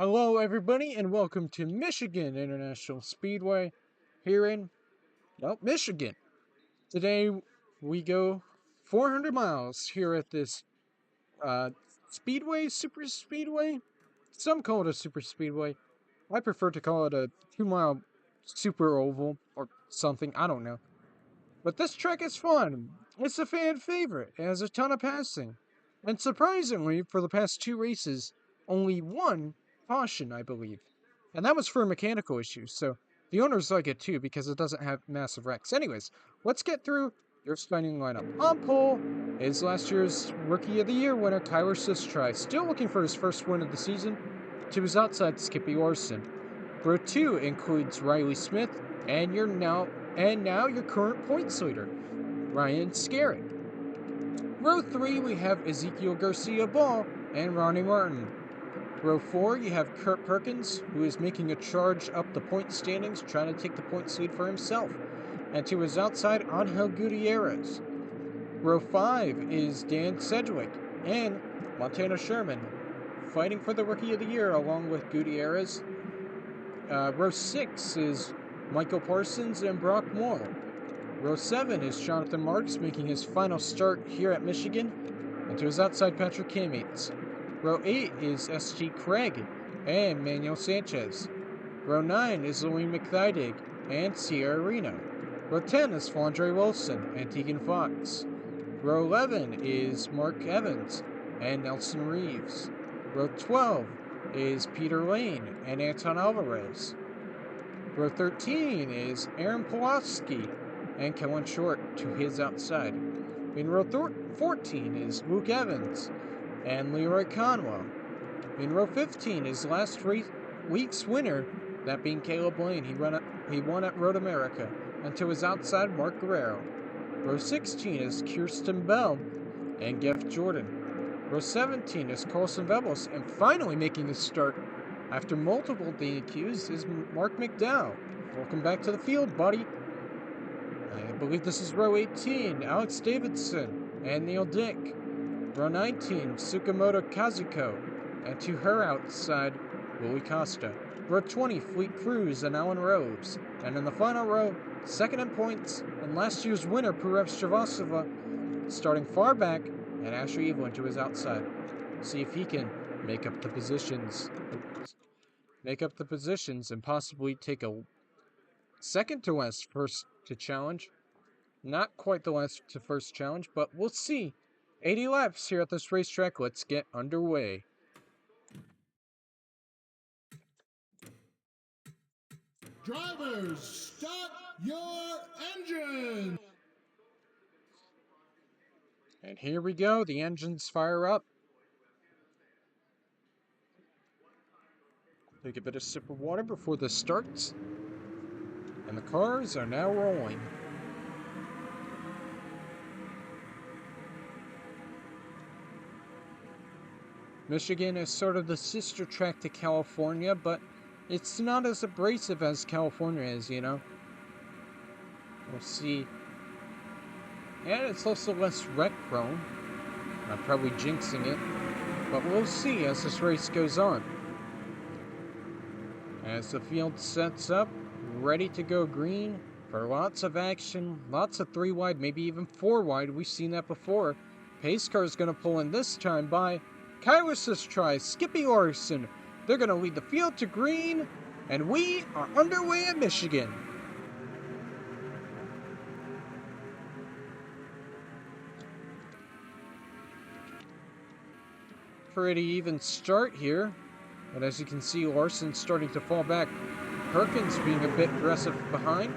Hello, everybody, and welcome to Michigan International Speedway here in, Michigan. Today we go 400 miles here at this uh, super speedway. Some call it a super speedway. I prefer to call it a 2 mile super oval or something. I don't know. But this track is fun. It's a fan favorite. It has a ton of passing. And surprisingly, for the past two races, only one caution, I believe. And that was for mechanical issues, so the owners like it too because it doesn't have massive wrecks. Anyways, let's get through your starting lineup. On pole is last year's Rookie of the Year winner, Kyler Sistry, still looking for his first win of the season. To his outside, Skippy Orson. Row 2 includes Riley Smith and now your current points leader, Ryan Scarrett. Row 3 we have Ezekiel Garcia Ball and Ronnie Martin. Row 4 you have Kurt Perkins, who is making a charge up the point standings, trying to take the points lead for himself. And to his outside, Angel Gutierrez. Row 5 is Dan Sedgwick and Montana Sherman, fighting for the Rookie of the Year along with Gutierrez. Row 6 is Michael Parsons and Brock Moore. Row 7 is Jonathan Marks making his final start here at Michigan, and to his outside Patrick Kamates. Row 8 is S.G. Craig and Manuel Sanchez. Row 9 is Louis McThydig and Sierra Reno. Row 10 is Flandre Wilson and Tegan Fox. Row 11 is Mark Evans and Nelson Reeves. Row 12 is Peter Lane and Anton Alvarez. Row 13 is Aaron Pulaski and Kellen Short to his outside. In row 14 is Luke Evans and Leroy Conwell. In row 15 is last week's winner, that being Caleb Lane. He won at Road America. And to his outside, Mark Guerrero. Row 16 is Kirsten Bell and Geoff Jordan. Row 17 is Carlson Vebels, and finally making his start after multiple DQs is Mark McDowell. Welcome back to the field, buddy. I believe this is row 18, Alex Davidson and Neil Dick. Row 19, Tsukamoto Kazuko, and to her outside, Willie Costa. Row 20, Fleet Cruz and Alan Rose. And in the final row, second in points, and last year's winner, Purev Shrivastava, starting far back, and Asher Evelyn to his outside. See if he can make up the positions and possibly take a second to last first to challenge. Not quite the last to first challenge, but we'll see. 80 laps here at this racetrack. Let's get underway. Drivers, start your engine! And here we go. The engines fire up. Take a bit of sip of water before this starts. And the cars are now rolling. Michigan is sort of the sister track to California, but it's not as abrasive as California is, you know? We'll see. And it's also less wreck prone. I'm probably jinxing it, but we'll see as this race goes on. As the field sets up, ready to go green for lots of action, lots of 3 wide, maybe even 4 wide. We've seen that before. Pace car is going to pull in this time by Kyler Sistry, Skippy Orson. They're going to lead the field to green, and we are underway at Michigan. Pretty even start here, but as you can see, Larson's starting to fall back. Perkins being a bit aggressive behind.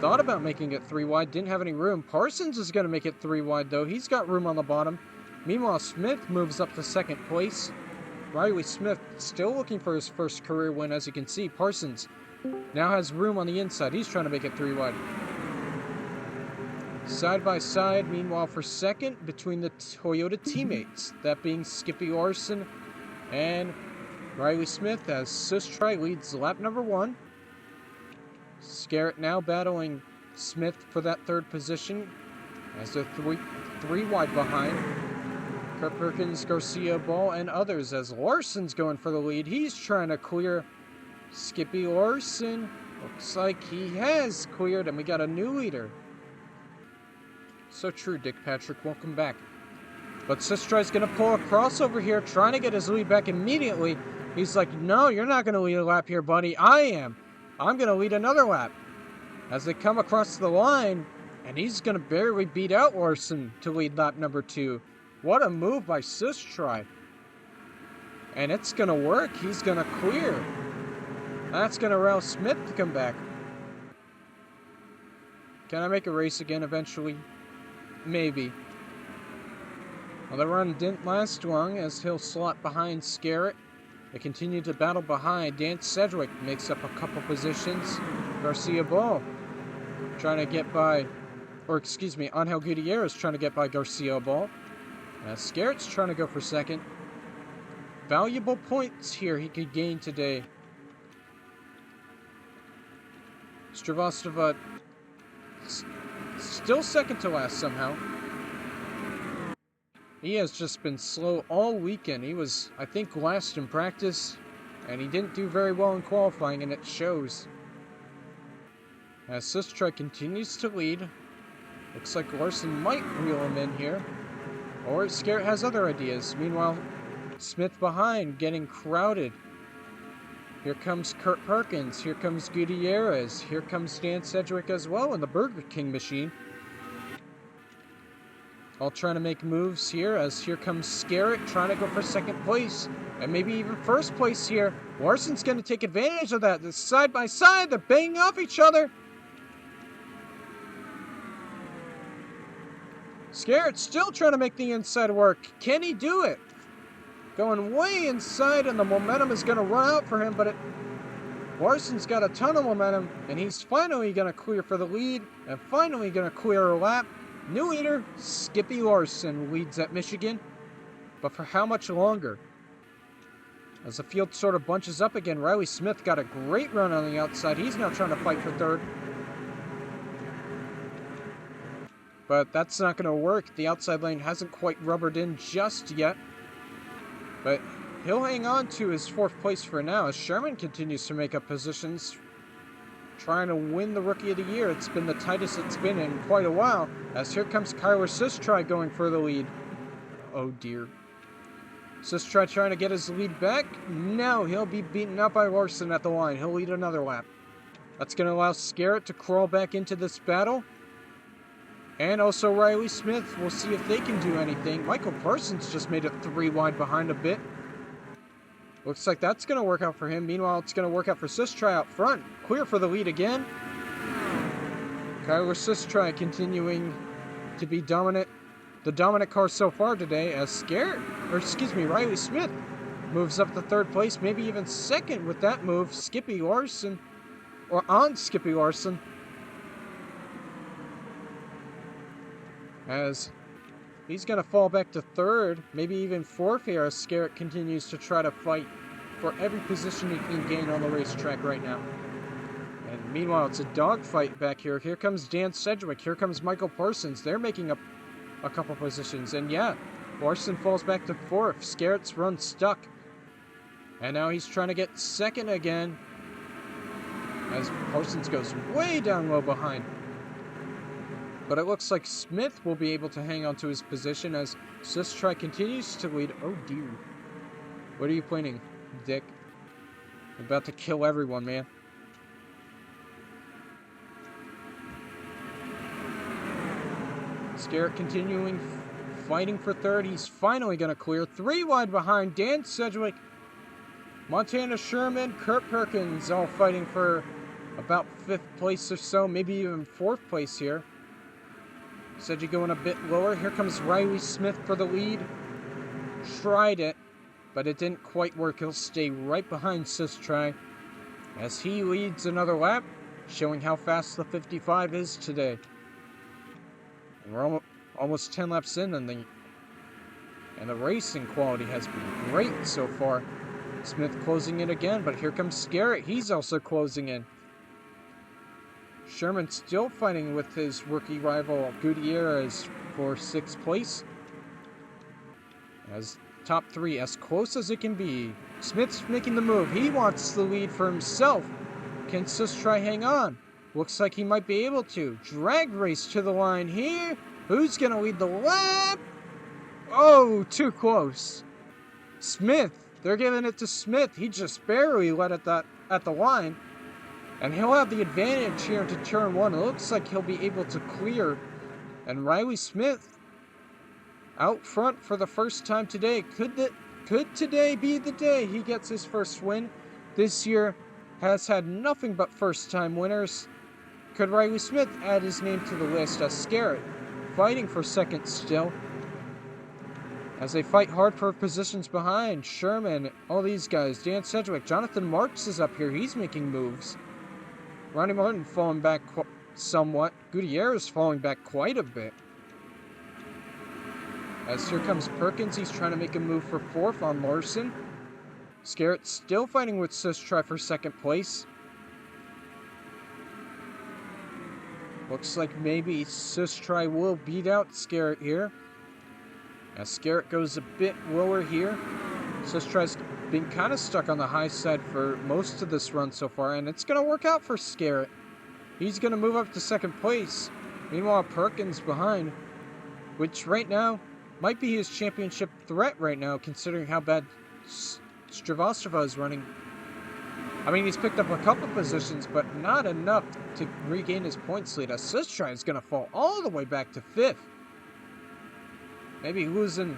Thought about making it 3 wide, didn't have any room. Parsons is going to make it 3 wide though. He's got room on the bottom. Meanwhile, Smith moves up to second place. Riley Smith still looking for his first career win. As you can see, Parsons now has room on the inside. He's trying to make it 3 wide. Side by side, meanwhile, for second between the Toyota teammates, that being Skippy Orson and Riley Smith, as Sistry leads lap number 1. Scarrett now battling Smith for that third position as they're three wide behind. Kurt Perkins, Garcia Ball, and others as Larson's going for the lead. He's trying to clear Skippy Larson. Looks like he has cleared, and we got a new leader. So true, Dick Patrick. Welcome back. But Sistry's going to pull a crossover here, trying to get his lead back immediately. He's like, no, you're not going to lead a lap here, buddy. I am. I'm going to lead another lap. As they come across the line, and he's going to barely beat out Larson to lead lap number 2. What a move by Sistry. And it's going to work. He's going to clear. That's going to allow Smith to come back. Can I make a race again eventually? Maybe. Well, the run didn't last long as he'll slot behind Scarrett. They continue to battle behind. Dan Sedgwick makes up a couple positions. Garcia Ball trying to get by, or excuse me, Angel Gutierrez trying to get by Garcia Ball. Scarrett's trying to go for second. Valuable points here he could gain today. Stravostova still second to last somehow. He has just been slow all weekend. He was, I think, last in practice, and he didn't do very well in qualifying, and it shows. As Sistry continues to lead, looks like Larson might reel him in here, or Scarrett has other ideas. Meanwhile, Smith behind, getting crowded. Here comes Kurt Perkins, here comes Gutierrez, here comes Dan Sedgwick as well in the Burger King machine. All trying to make moves here as here comes Scarrett trying to go for second place and maybe even first place here. Larson's going to take advantage of that. They're side by side. They're banging off each other. Scarrett still trying to make the inside work. Can he do it? Going way inside and the momentum is going to run out for him, but Larson's got a ton of momentum and he's finally going to clear for the lead and finally going to clear a lap. New leader, Skippy Larson, leads at Michigan, but for how much longer? As the field sort of bunches up again, Riley Smith got a great run on the outside. He's now trying to fight for third. But that's not going to work. The outside lane hasn't quite rubbered in just yet. But he'll hang on to his fourth place for now as Sherman continues to make up positions, trying to win the Rookie of the Year. It's been the tightest it's been in quite a while, as here comes Kyler Sistry going for the lead. Oh dear. Sistry trying to get his lead back. No, he'll be beaten up by Larson at the line. He'll lead another lap. That's going to allow Scarrett to crawl back into this battle. And also Riley Smith. We'll see if they can do anything. Michael Parsons just made it 3 wide behind a bit. Looks like that's going to work out for him. Meanwhile, it's going to work out for Sistry out front. Clear for the lead again. Kyler Sistry continuing to be dominant. The dominant car so far today as Riley Smith moves up to third place, maybe even second with that move. Skippy Larson. As he's going to fall back to third, maybe even fourth here as Scarrett continues to try to fight for every position he can gain on the racetrack right now. And meanwhile, it's a dogfight back here. Here comes Dan Sedgwick. Here comes Michael Parsons. They're making up a couple positions. And yeah, Larson falls back to fourth. Scarrett's run stuck. And now he's trying to get second again as Parsons goes way down low behind. But it looks like Smith will be able to hang on to his position as Sistry continues to lead. Oh dear. What are you pointing, Dick? I'm about to kill everyone, man. Scarrett continuing fighting for third. He's finally going to clear. 3 wide behind Dan Sedgwick, Montana Sherman, Kurt Perkins, all fighting for about 5th place or so, maybe even 4th place here. Sedgwick going a bit lower. Here comes Riley Smith for the lead. Tried it, but it didn't quite work. He'll stay right behind Sistry as he leads another lap, showing how fast the 55 is today. And we're almost 10 laps in, and the racing quality has been great so far. Smith closing in again, but here comes Scarrett. He's also closing in. Sherman still fighting with his rookie rival Gutierrez for 6th place. As top three, as close as it can be. Smith's making the move. He wants the lead for himself. Can Sustry hang on? Looks like he might be able to. Drag race to the line here. Who's going to lead the lap? Oh, too close. Smith. They're giving it to Smith. He just barely led at the line. And he'll have the advantage here into turn one. It looks like he'll be able to clear. And Riley Smith out front for the first time today. Could today be the day he gets his first win? This year has had nothing but first-time winners. Could Riley Smith add his name to the list as Scarrett fighting for second still? As they fight hard for positions behind, Sherman, all these guys, Dan Sedgwick, Jonathan Marks is up here. He's making moves. Ronnie Martin falling back somewhat. Gutierrez falling back quite a bit. As here comes Perkins, he's trying to make a move for fourth on Larson. Scarrett still fighting with Sustry for second place. Looks like maybe Sustry will beat out Scarrett here. As Scarrett goes a bit lower here. Sustry's been kind of stuck on the high side for most of this run so far, and it's going to work out for Scarrett. He's going to move up to second place. Meanwhile, Perkins behind, which right now might be his championship threat right now, considering how bad Stravostova is running. I mean, he's picked up a couple positions, but not enough to regain his points lead. Sustry is going to fall all the way back to fifth. Maybe losing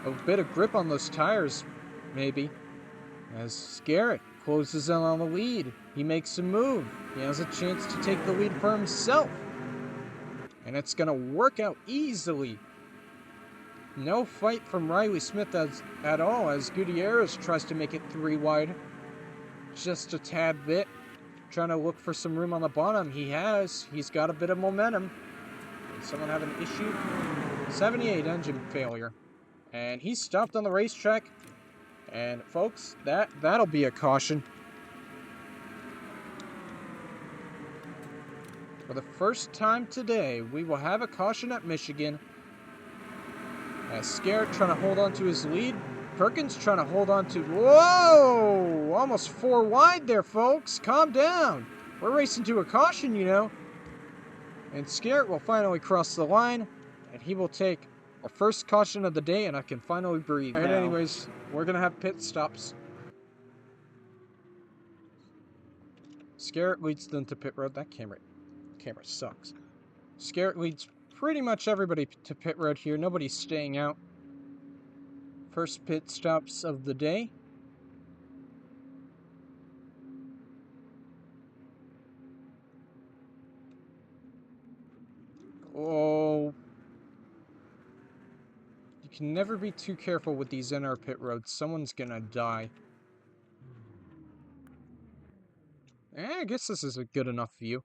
a bit of grip on those tires, maybe. As Scarrett closes in on the lead, he makes a move. He has a chance to take the lead for himself. And it's going to work out easily. No fight from Riley Smith at all as Gutierrez tries to make it 3 wide. Just a tad bit. Trying to look for some room on the bottom. He has. He's got a bit of momentum. Did someone have an issue? 78 engine failure. And he's stopped on the racetrack. And folks, that'll be a caution. For the first time today, we will have a caution at Michigan. As Scarrett trying to hold on to his lead. Perkins trying to hold on to... Whoa! Almost 4 wide there, folks. Calm down. We're racing to a caution, you know. And Scarrett will finally cross the line. And he will take our first caution of the day. And I can finally breathe. Alright, anyways, we're going to have pit stops. Scarrett leads them to pit road. That camera sucks. Scarrett leads pretty much everybody to pit road here. Nobody's staying out. First pit stops of the day. Oh. You can never be too careful with these NR pit roads. Someone's gonna die. I guess this is a good enough view.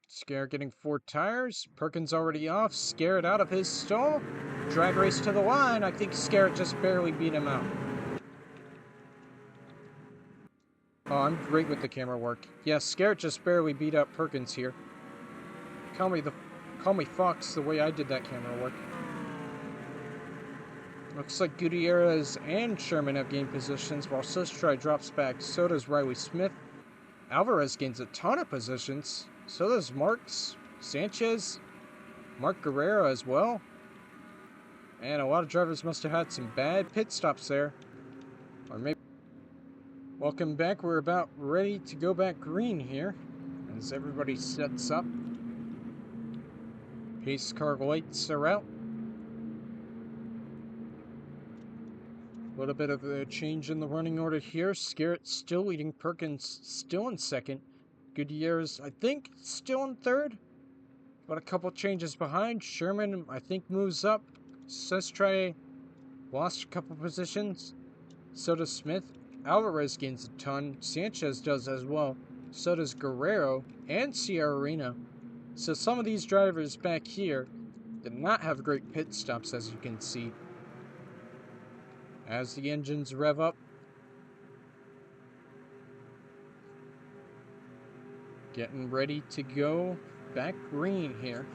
Scarrett getting 4 tires. Perkins already off. Scarrett out of his stall. Drag race to the line. I think Scarrett just barely beat him out. Oh, I'm great with the camera work. Yes, Scarrett just barely beat out Perkins here. Call me Fox the way I did that camera work. Looks like Gutierrez and Sherman have gained positions while Sustry drops back. So does Riley Smith. Alvarez gains a ton of positions. So does Marks, Sanchez, Mark Guerrero as well. And a lot of drivers must have had some bad pit stops there. Or maybe... Welcome back. We're about ready to go back green here. As everybody sets up. Pace car lights are out. A little bit of a change in the running order here. Scarrett still leading. Perkins still in second. Gutierrez, I think, still in third. But a couple changes behind. Sherman, I think, moves up. Sustry lost a couple positions. So does Smith. Alvarez gains a ton. Sanchez does as well. So does Guerrero and Ciarina. So some of these drivers back here did not have great pit stops, as you can see. As the engines rev up. Getting ready to go back green here.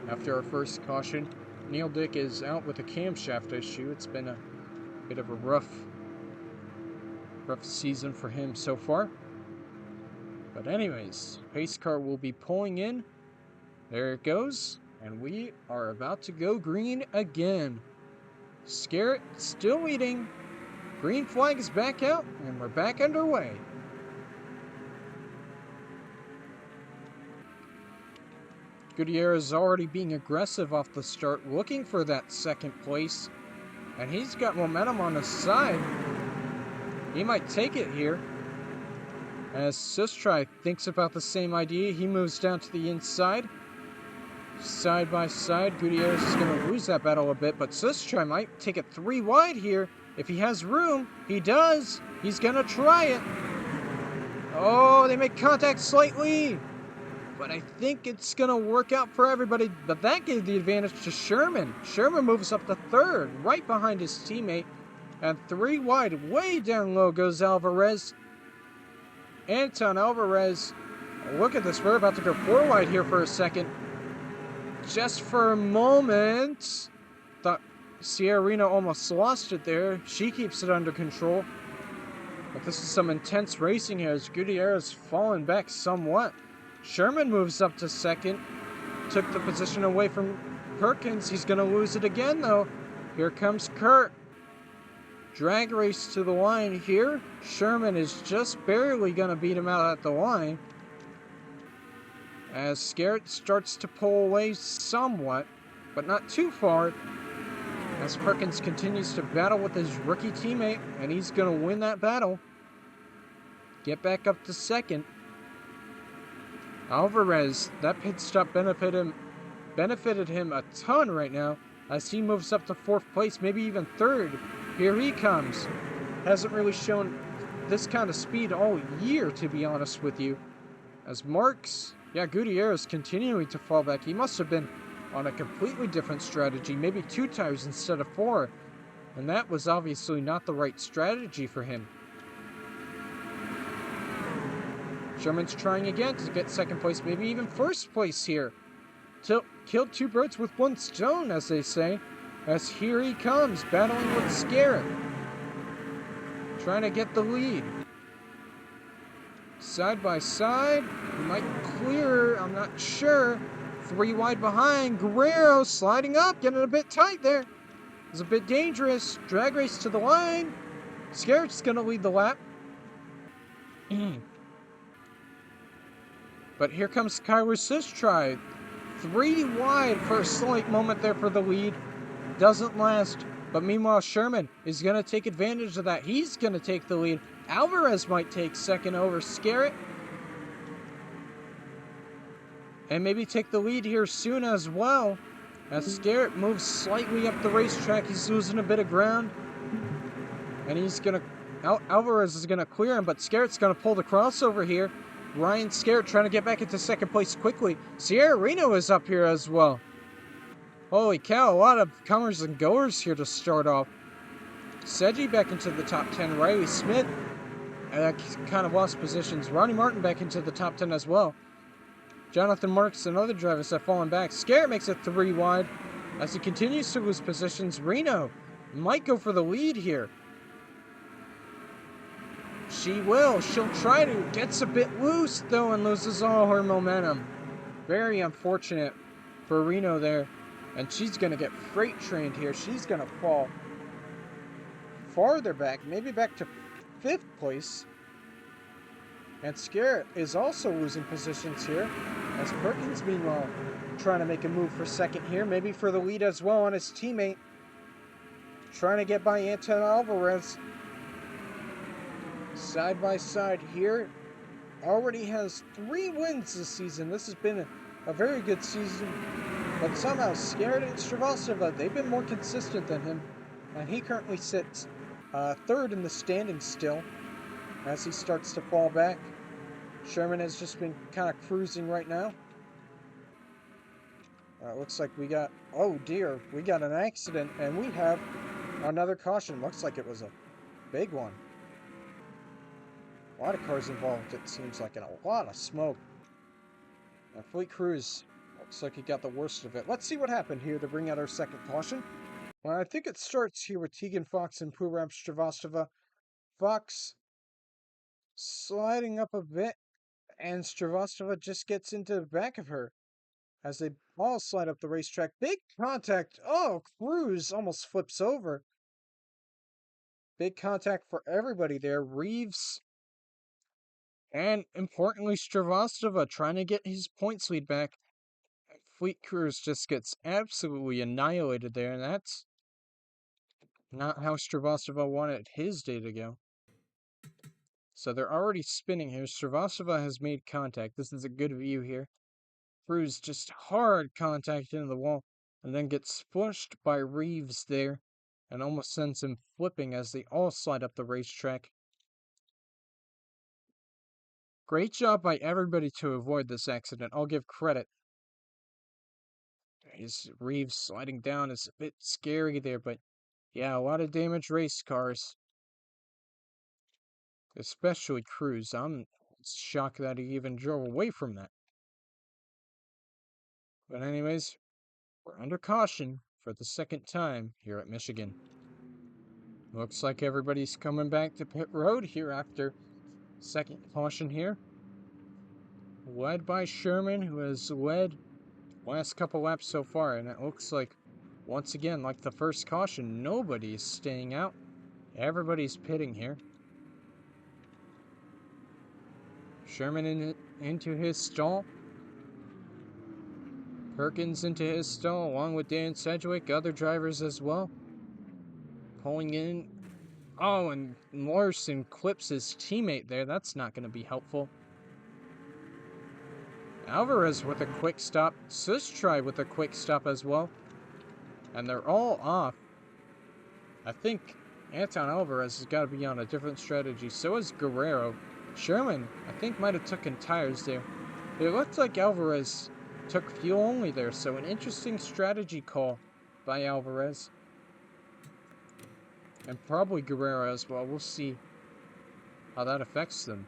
After our first caution, Neil Dick is out with a camshaft issue. It's been a bit of a rough season for him so far. But anyways, pace car will be pulling in. There it goes. And we are about to go green again. Scarrett still leading. Green flag is back out, and we're back underway. Gutierrez is already being aggressive off the start, looking for that second place. And he's got momentum on his side. He might take it here. As Sistri thinks about the same idea, he moves down to the inside. Side by side, Gutierrez is going to lose that battle a bit, but Sistri might take it 3 wide here. If he has room, he does. He's going to try it. Oh, they make contact slightly. But I think it's going to work out for everybody. But that gave the advantage to Sherman. Sherman moves up to 3rd, right behind his teammate. And 3 wide, way down low goes Alvarez. Anton Alvarez. Look at this. We're about to go 4 wide here for a second. Just for a moment. Thought Sierra Reno almost lost it there. She keeps it under control. But this is some intense racing here as Gutierrez fallen back somewhat. Sherman moves up to 2nd. Took the position away from Perkins. He's going to lose it again, though. Here comes Kurt. Drag race to the line here. Sherman is just barely going to beat him out at the line. As Scarrett starts to pull away somewhat, but not too far. As Perkins continues to battle with his rookie teammate, and he's going to win that battle. Get back up to 2nd. Alvarez, that pit stop benefited him a ton right now as he moves up to 4th place, maybe even 3rd. Here he comes. Hasn't really shown this kind of speed all year, to be honest with you. As Gutierrez continuing to fall back. He must have been on a completely different strategy, maybe 2 tires instead of 4. And that was obviously not the right strategy for him. Sherman's trying again to get 2nd place, maybe even 1st place here. Killed 2 birds with 1 stone, as they say. As here he comes, battling with Scarrett. Trying to get the lead. Side by side. He might clear, I'm not sure. 3 wide behind. Guerrero sliding up, getting a bit tight there. It's a bit dangerous. Drag race to the line. Scarrett's going to lead the lap. But here comes Kyler Sistri. 3 wide for a slight moment there for the lead. Doesn't last. But meanwhile, Sherman is going to take advantage of that. He's going to take the lead. Alvarez might take 2nd over Scarrett. And maybe take the lead here soon as well. As Scarrett moves slightly up the racetrack. He's losing a bit of ground. And he's going to... Alvarez is going to clear him, but Scarrett's going to pull the crossover here. Ryan Scarrett trying to get back into 2nd place quickly. Sierra Reno is up here as well. Holy cow, a lot of comers and goers here to start off. Seji back into the top 10. Riley Smith kind of lost positions. Ronnie Martin back into the top 10 as well. Jonathan Marks and other drivers have fallen back. Scarrett makes it 3 wide. As he continues to lose positions, Reno might go for the lead here. She will. She'll try to. Gets a bit loose, though, and loses all her momentum. Very unfortunate for Reno there. And she's going to get freight trained here. She's going to fall farther back, maybe back to 5th place. And Scarrett is also losing positions here. As Perkins, meanwhile, trying to make a move for 2nd here. Maybe for the lead as well on his teammate. Trying to get by Anton Alvarez. Side by side here. Already has 3 wins this season. This has been a very good season. But somehow Scarrett and Stravosova, they've been more consistent than him. And he currently sits 3rd in the standings still. As he starts to fall back. Sherman has just been kind of cruising right now. Looks like we got... Oh dear, we got an accident. And we have another caution. Looks like it was a big one. A lot of cars involved, it seems like, and a lot of smoke. And Fleet Cruz looks like he got the worst of it. Let's see what happened here to bring out our second caution. Well, I think it starts here with Tegan Fox and Purab Stravostova. Fox sliding up a bit, and Stravostova just gets into the back of her as they all slide up the racetrack. Big contact. Oh, Cruz almost flips over. Big contact for everybody there. Reeves and, importantly, Stravostova trying to get his points lead back. Fleet Cruz just gets absolutely annihilated there, and that's not how Stravostova wanted his day to go. So they're already spinning here. Stravostova has made contact. This is a good view here. Cruz just hard contact into the wall, and then gets pushed by Reeves there, and almost sends him flipping as they all slide up the racetrack. Great job by everybody to avoid this accident. I'll give credit. His Reeves sliding down is a bit scary there, but yeah, a lot of damaged race cars. Especially Cruz. I'm shocked that he even drove away from that. But anyways, we're under caution for the second time here at Michigan. Looks like everybody's coming back to pit road here after second caution here. Led by Sherman, who has led last couple laps so far, and it looks like, once again, like the first caution, nobody's staying out. Everybody's pitting here. Sherman into his stall. Perkins into his stall, along with Dan Sedgwick, other drivers as well. Pulling in. Oh, and Larson clips his teammate there. That's not going to be helpful. Alvarez with a quick stop. Sustry with a quick stop as well. And they're all off. I think Anton Alvarez has got to be on a different strategy. So is Guerrero. Sherman, I think, might have taken tires there. It looked like Alvarez took fuel only there, so an interesting strategy call by Alvarez. And probably Guerrero as well. We'll see how that affects them.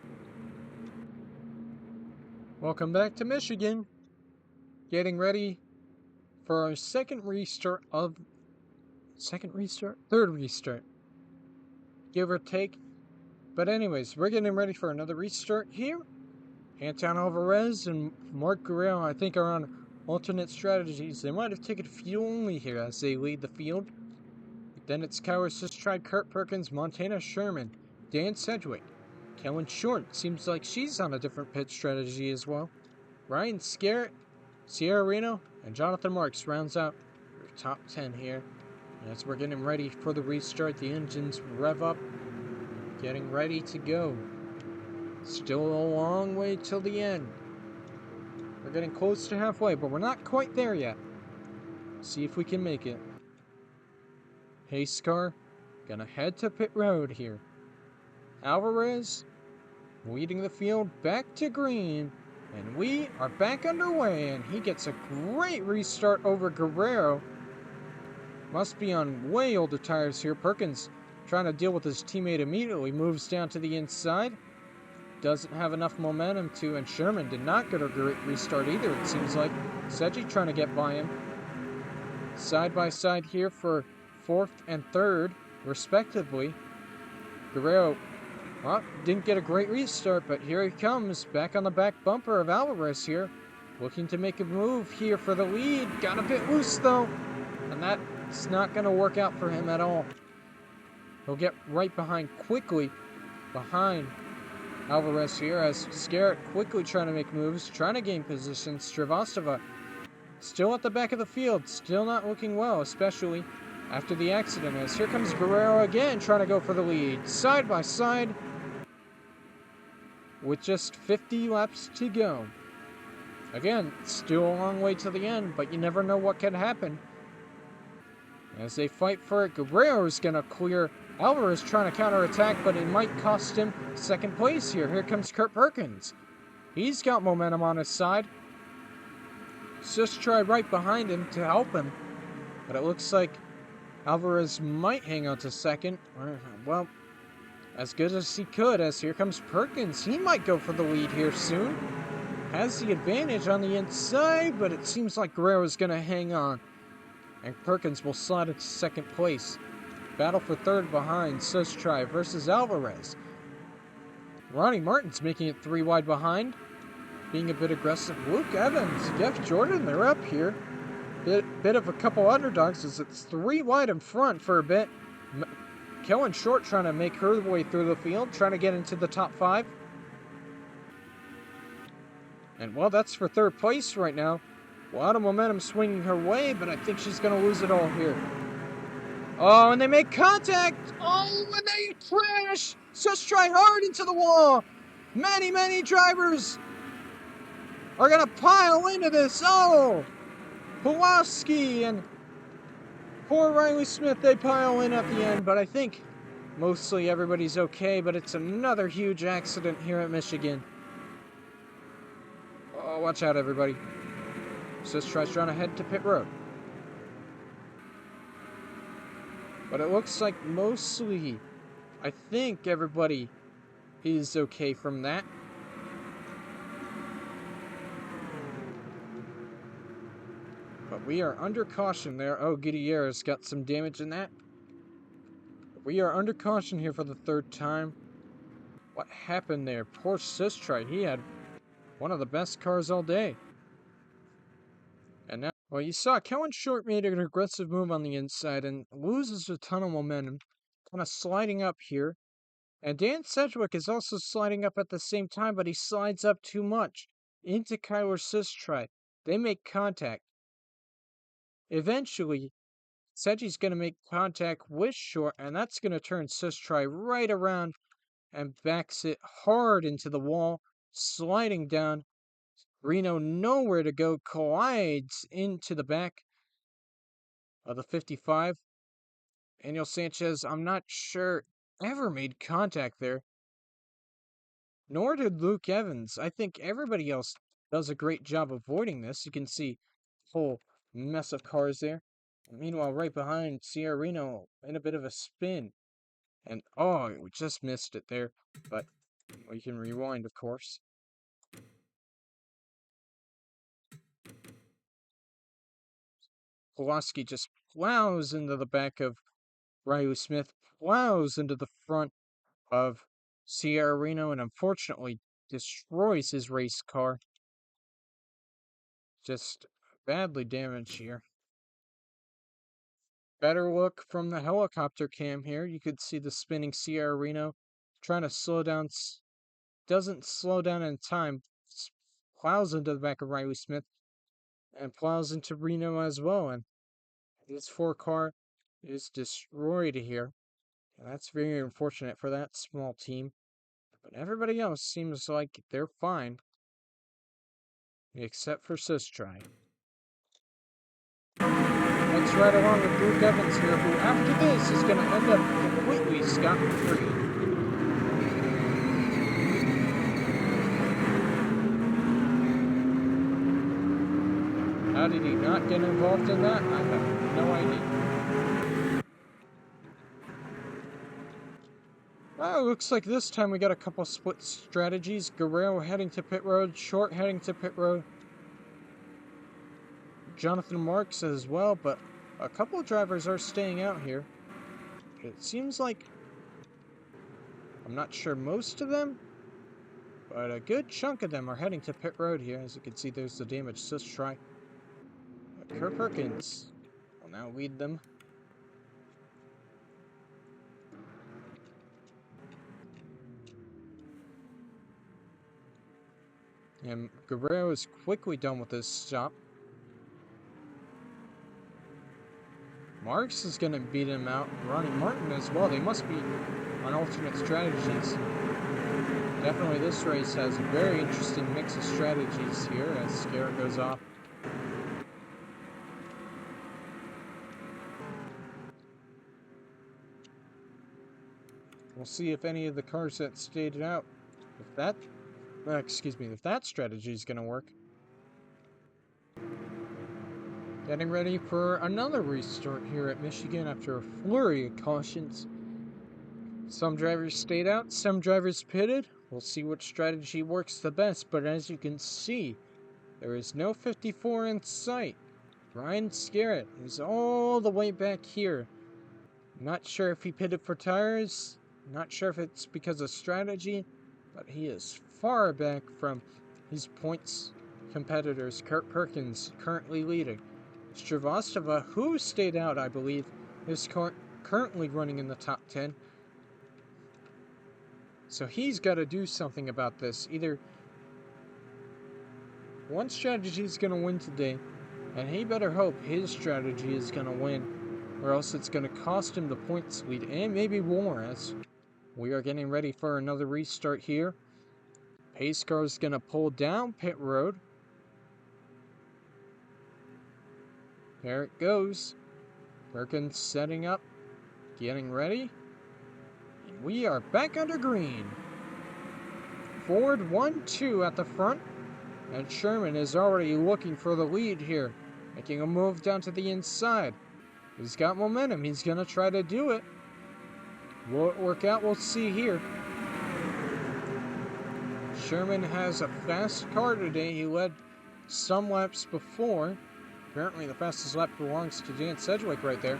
Welcome back to Michigan. Getting ready for our third restart. Give or take. But anyways, we're getting ready for another restart here. Anton Alvarez and Mark Guerrero, I think, are on alternate strategies. They might have taken fuel only here as they lead the field. Then it's Kyle Sustry, Kurt Perkins, Montana Sherman, Dan Sedgwick, Kellen Short. Seems like she's on a different pit strategy as well. Ryan Scarrett, Sierra Reno, and Jonathan Marks rounds out your top 10 here. As we're getting ready for the restart, the engines rev up, getting ready to go. Still a long way till the end. We're getting close to halfway, but we're not quite there yet. See if we can make it. Pace car, gonna head to pit road here. Alvarez leading the field back to green, and we are back underway, and he gets a great restart over Guerrero. Must be on way older tires here. Perkins trying to deal with his teammate immediately, moves down to the inside. Doesn't have enough momentum to, and Sherman did not get a great restart either, it seems like. Sedgwick trying to get by him. Side by side here for fourth and third, respectively. Guerrero, well, didn't get a great restart, but here he comes, back on the back bumper of Alvarez here. Looking to make a move here for the lead. Got a bit loose, though, and that's not going to work out for him at all. He'll get right quickly behind Alvarez here, as Scarrett quickly trying to make moves, trying to gain position. Stravostova still at the back of the field, still not looking well, especially after the accident. As here comes Guerrero again, trying to go for the lead. Side by side with just 50 laps to go. Again, still a long way to the end, but you never know what can happen. As they fight for it, Guerrero's going to clear. Alvarez trying to counterattack, but it might cost him second place here. Here comes Kurt Perkins. He's got momentum on his side. Sustry right behind him to help him. But it looks like Alvarez might hang on to second. Well, as good as he could, as here comes Perkins. He might go for the lead here soon. has the advantage on the inside, but it seems like Guerrero's going to hang on. And Perkins will slide into second place. Battle for third behind Sustry versus Alvarez. Ronnie Martin's making it 3 wide behind, being a bit aggressive. Luke Evans, Jeff Jordan, they're up here. Bit of a couple underdogs as it's 3 wide in front for a bit. Kellen Short trying to make her way through the field, trying to get into the top 5. And well, that's for third place right now. A lot of momentum swinging her way, but I think she's going to lose it all here. Oh, and they make contact! Oh, and they crash! Sustry hard into the wall! Many drivers are going to pile into this. Oh! Pulaski and poor Riley Smith, they pile in at the end, but I think mostly everybody's okay, but it's another huge accident here at Michigan. Oh, watch out, everybody. Sustry's trying to head to pit road. But it looks like mostly, I think everybody is okay from that. But we are under caution there. Oh, Gutierrez got some damage in that. We are under caution here for the 3rd time. What happened there? Poor Sustry. He had one of the best cars all day. And now, well, you saw Kellen Short made an aggressive move on the inside and loses a ton of momentum. Kind of sliding up here. And Dan Sedgwick is also sliding up at the same time, but he slides up too much into Kyler Sustry. They make contact. Eventually, Sedgy's going to make contact with Short, and that's going to turn Sustry right around and backs it hard into the wall, sliding down. Reno nowhere to go, collides into the back of the 55. Daniel Sanchez, I'm not sure, ever made contact there. Nor did Luke Evans. I think everybody else does a great job avoiding this. You can see a whole mess of cars there. Meanwhile, right behind, Sierra Reno in a bit of a spin. And, oh, we just missed it there. But we can rewind, of course. Pulaski just plows into the back of Ryu Smith, plows into the front of Sierra Reno, and unfortunately destroys his race car. Just badly damaged here. Better look from the helicopter cam here. You could see the spinning Sierra Reno trying to slow down. Doesn't slow down in time. Plows into the back of Riley Smith and plows into Reno as well. And his 4 car is destroyed here. And that's very unfortunate for that small team. But everybody else seems like they're fine. Except for Sustry. Let's ride along with Luke Evans here, who after this is going to end up completely scot-free. How did he not get involved in that? I have no idea. Well, it looks like this time we got a couple split strategies. Guerrero heading to pit road, Short heading to pit road. Jonathan Marks as well, but a couple of drivers are staying out here. It seems like, I'm not sure most of them, but a good chunk of them are heading to pit road here. As you can see, there's the damaged Sustry. Kurt Perkins will now lead them. And Guerrero is quickly done with this stop. Marks is going to beat him out. Ronnie Martin as well. They must be on alternate strategies. Definitely this race has a very interesting mix of strategies here as Garrett goes off. We'll see if any of the cars that stayed out, if that strategy is going to work. Getting ready for another restart here at Michigan after a flurry of cautions. Some drivers stayed out, some drivers pitted. We'll see what strategy works the best, but as you can see, there is no 54 in sight. Ryan Scarrett is all the way back here. Not sure if he pitted for tires, not sure if it's because of strategy, but he is far back from his points competitors. Kurt Perkins currently leading. Shrivastava, who stayed out, I believe, is currently running in the top 10. So he's got to do something about this. Either one strategy is going to win today, and he better hope his strategy is going to win, or else it's going to cost him the points lead, and maybe more, as we are getting ready for another restart here. Pace car is going to pull down pit road. There it goes. Perkins setting up, getting ready. And we are back under green. Ford 1-2 at the front. And Sherman is already looking for the lead here, making a move down to the inside. He's got momentum. He's going to try to do it. Will it work out? We'll see here. Sherman has a fast car today. He led some laps before. Apparently the fastest lap belongs to Dan Sedgwick right there.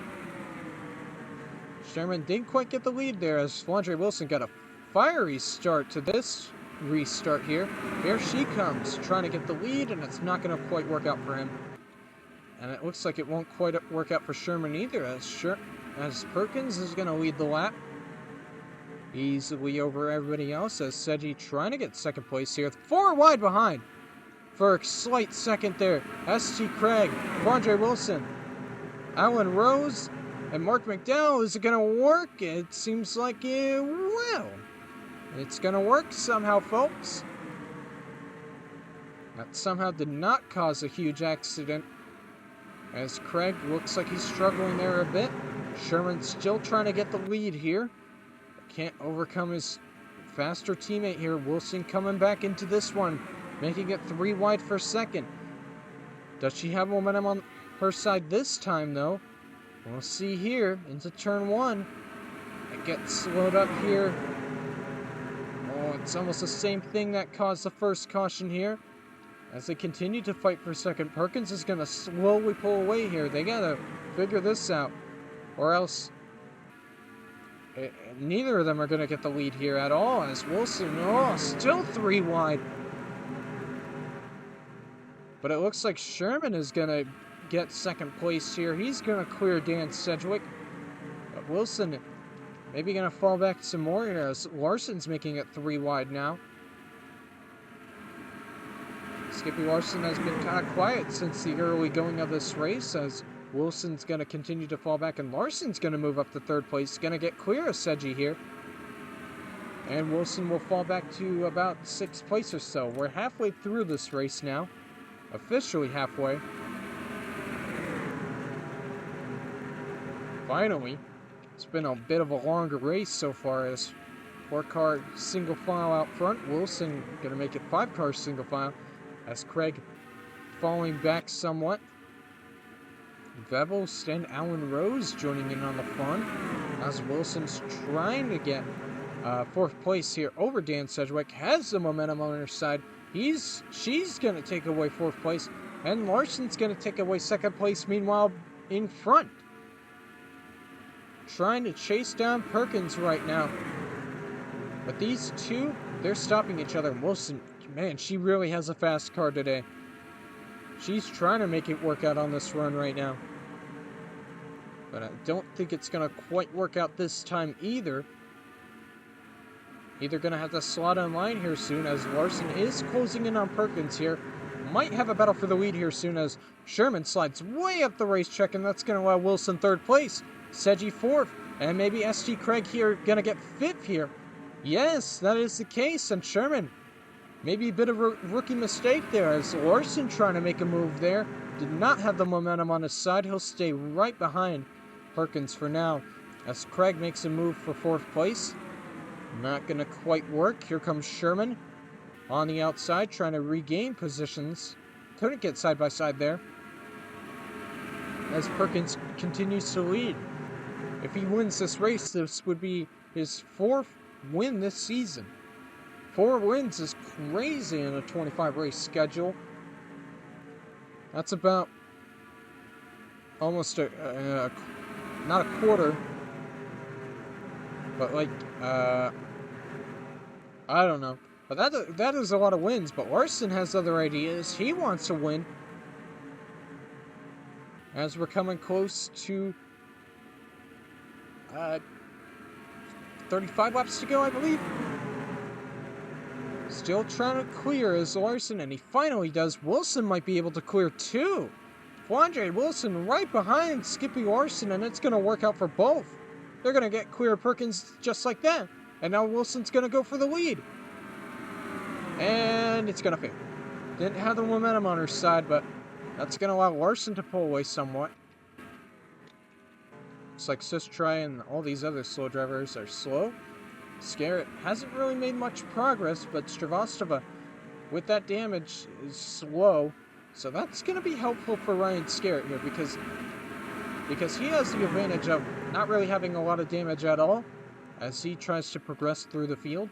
Sherman didn't quite get the lead there as Flandre Wilson got a fiery start to this restart here. Here she comes, trying to get the lead, and it's not going to quite work out for him. And it looks like it won't quite work out for Sherman either, as Perkins is going to lead the lap easily over everybody else, as Sedgy trying to get second place here. 4 wide behind for a slight second there. S.T. Craig, Flandre Wilson, Alan Rose, and Mark McDowell. Is it going to work? It seems like it will. It's going to work somehow, folks. That somehow did not cause a huge accident, as Craig looks like he's struggling there a bit. Sherman's still trying to get the lead here. Can't overcome his faster teammate here. Wilson coming back into this one, making it 3 wide for second. Does she have momentum on her side this time, though? We'll see here into turn 1. It gets slowed up here. Oh, it's almost the same thing that caused the first caution here. As they continue to fight for second, Perkins is going to slowly pull away here. They got to figure this out, or else neither of them are going to get the lead here at all, as Wilson, still 3 wide. But it looks like Sherman is going to get second place here. He's going to clear Dan Sedgwick. But Wilson maybe going to fall back some more here, as Larson's making it 3 wide now. Skippy Larson has been kind of quiet since the early going of this race, as Wilson's going to continue to fall back, and Larson's going to move up to 3rd place. Going to get clear of Sedgy here. And Wilson will fall back to about 6th place or so. We're halfway through this race now. Officially halfway. Finally. It's been a bit of a longer race so far, as 4-car single file out front. Wilson going to make it 5-car single file, as Craig falling back somewhat. Vevelst and Alan Rose joining in on the fun, as Wilson's trying to get 4th place here over Dan Sedgwick. Has the momentum on her side. She's going to take away 4th place, and Larson's going to take away 2nd place. Meanwhile, in front, trying to chase down Perkins right now. But these two, they're stopping each other. Wilson, man, she really has a fast car today. She's trying to make it work out on this run right now. But I don't think it's going to quite work out this time either. Either going to have to slot on line here soon, as Larson is closing in on Perkins here. Might have a battle for the lead here soon, as Sherman slides way up the racetrack, and that's going to allow Wilson 3rd place. Sedgy 4th, and maybe S.G. Craig here going to get 5th here. Yes, that is the case, and Sherman, maybe a bit of a rookie mistake there, as Larson trying to make a move there. Did not have the momentum on his side. He'll stay right behind Perkins for now, as Craig makes a move for 4th place. Not going to quite work. Here comes Sherman on the outside, trying to regain positions. Couldn't get side by side there, as Perkins continues to lead. If he wins this race, this would be his 4th win this season. 4 wins is crazy in a 25 race schedule. That's about almost not a quarter, but like, I don't know. But that is a lot of wins, but Larson has other ideas. He wants to win. As we're coming close to 35 laps to go, I believe. Still trying to clear is Larson, and he finally does. Wilson might be able to clear too. Quandre Wilson right behind Skippy Larson, and it's going to work out for both. They're going to get clear Perkins just like that. And now Wilson's going to go for the lead. And it's going to fail. Didn't have the momentum on her side, but that's going to allow Larson to pull away somewhat. Looks like Sistri and all these other slow drivers are slow. Scarrett hasn't really made much progress, but Stravostova, with that damage, is slow. So that's going to be helpful for Ryan Scarrett here because he has the advantage of not really having a lot of damage at all as he tries to progress through the field.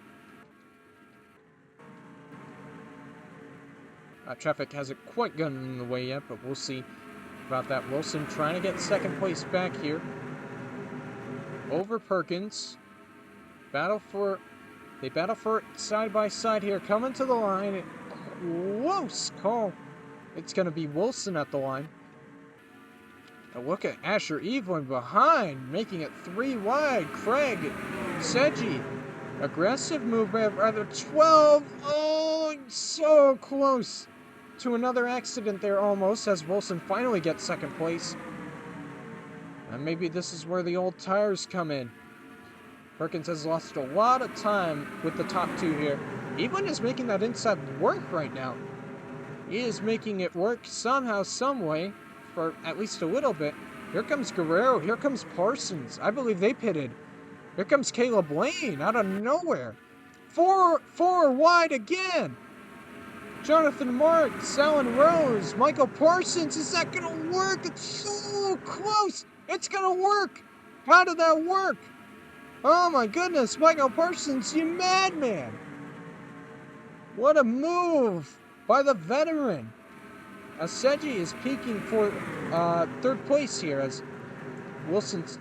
Traffic hasn't quite gotten in the way yet, but we'll see about that. Wilson trying to get second place back here. Over Perkins. They battle for it side by side here. Coming to the line. Close call. It's going to be Wilson at the line. Now look at Asher Evelyn behind, making it 3 wide. Craig Seji. Aggressive move by rather 12. Oh, so close to another accident there almost as Wilson finally gets second place. And maybe this is where the old tires come in. Perkins has lost a lot of time with the top two here. Evelyn is making that inside work right now. He is making it work somehow, some way, for at least a little bit. Here comes Guerrero. Here comes Parsons. I believe they pitted. Here comes Caleb Lane out of nowhere. Four wide again. Jonathan Marks, Alan Rose, Michael Parsons. Is that going to work? It's so close. It's going to work. How did that work? Oh my goodness, Michael Parsons, you madman. What a move by the veteran. Seji is peaking for third place here as Wilson's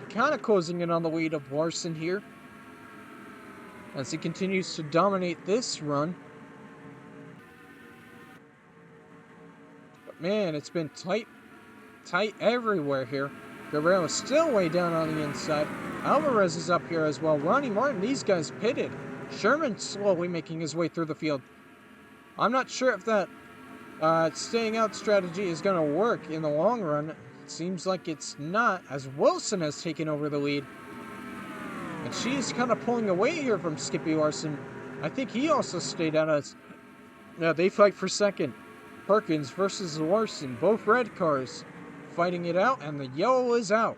kind of closing in on the lead of Larson here as he continues to dominate this run. But man, it's been tight everywhere here. Guerrero is still way down on the inside. Alvarez is up here as well. Ronnie Martin, these guys pitted. Sherman slowly making his way through the field. I'm not sure if that staying out strategy is going to work in the long run. It seems like it's not, as Wilson has taken over the lead. And she's kind of pulling away here from Skippy Larson. I think he also stayed out as they fight for second. Perkins versus Larson, both red cars fighting it out, and the yellow is out.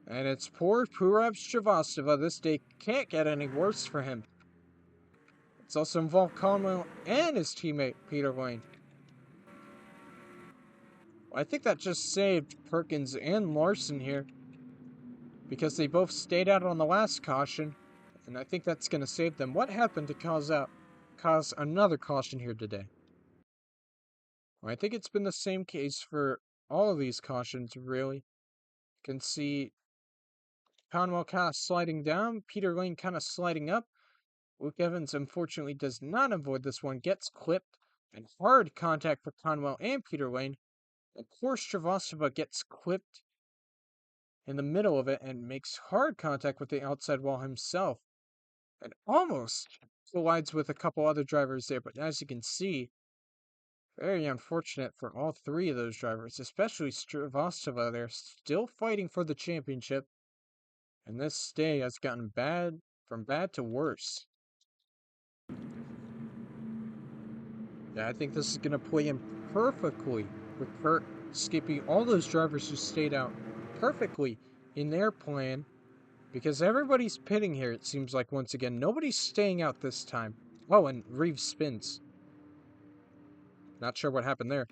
And it's poor Purab Shrivastava. This day can't get any worse for him. It's also involved Conwell and his teammate, Peter Lane. I think that just saved Perkins and Larson here, because they both stayed out on the last caution, and I think that's going to save them. What happened to cause another caution here today? Well, I think it's been the same case for all of these cautions, really. You can see Conwell kind of sliding down, Peter Lane kind of sliding up. Luke Evans, unfortunately, does not avoid this one, gets clipped, and hard contact for Conwell and Peter Lane. And poor Shrivastava gets clipped in the middle of it and makes hard contact with the outside wall himself. And almost collides with a couple other drivers there, but as you can see, very unfortunate for all three of those drivers, especially Shrivastava. They're still fighting for the championship, and this day has gotten from bad to worse. Yeah, I think this is going to play in perfectly with Kurt, Skippy, all those drivers who stayed out perfectly in their plan, because everybody's pitting here, it seems like, once again. Nobody's staying out this time. Oh, and Reeves spins. Not sure what happened there.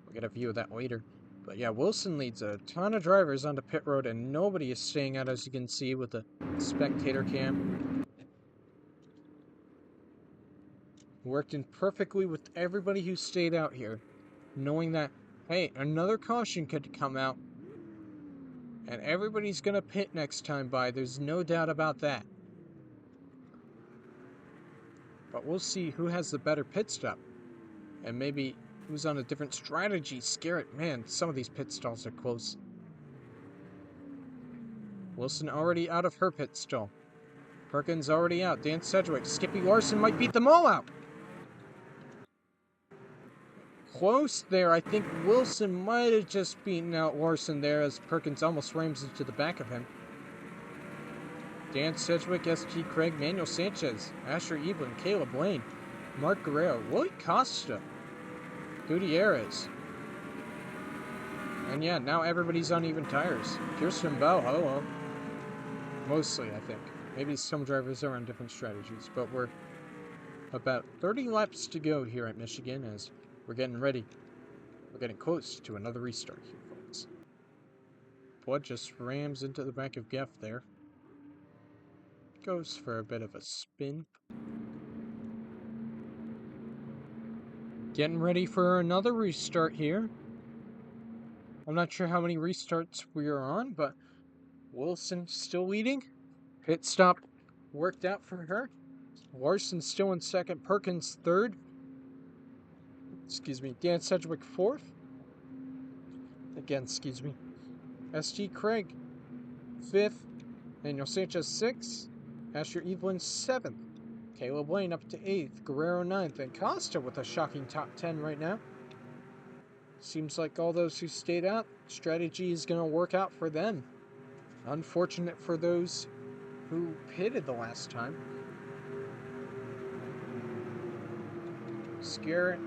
We'll get a view of that later. But yeah, Wilson leads a ton of drivers onto pit road, and nobody is staying out, as you can see with the spectator cam. Worked in perfectly with everybody who stayed out here, knowing that, hey, another caution could come out, and everybody's gonna pit next time by. There's no doubt about that. But we'll see who has the better pit stop, and maybe who's on a different strategy. Scarrett, man, some of these pit stalls are close. Wilson already out of her pit stall. Perkins already out. Dan Sedgwick. Skippy Larson might beat them all out. Close there. I think Wilson might have just beaten out Larson there as Perkins almost rams into the back of him. Dan Sedgwick, S.G. Craig, Manuel Sanchez, Asher Evelyn, Caleb Lane, Mark Guerrero, Willie Costa, Gutierrez. And yeah, now everybody's on even tires. Kirsten Bell, hello. Mostly, I think. Maybe some drivers are on different strategies, but we're about 30 laps to go here at Michigan as we're getting ready. We're getting close to another restart here, folks. Blood just rams into the back of Geff there. Goes for a bit of a spin. Getting ready for another restart here. I'm not sure how many restarts we are on, but Wilson still leading. Pit stop worked out for her. Larson still in second. Perkins third. Excuse me. Dan Sedgwick fourth. Again, excuse me. S.G. Craig fifth. Manuel Sanchez sixth. Asher Evelyn seventh. Caleb Lane up to 8th, Guerrero 9th, and Costa with a shocking top 10 right now. Seems like all those who stayed out, strategy is going to work out for them. Unfortunate for those who pitted the last time. Scarrett,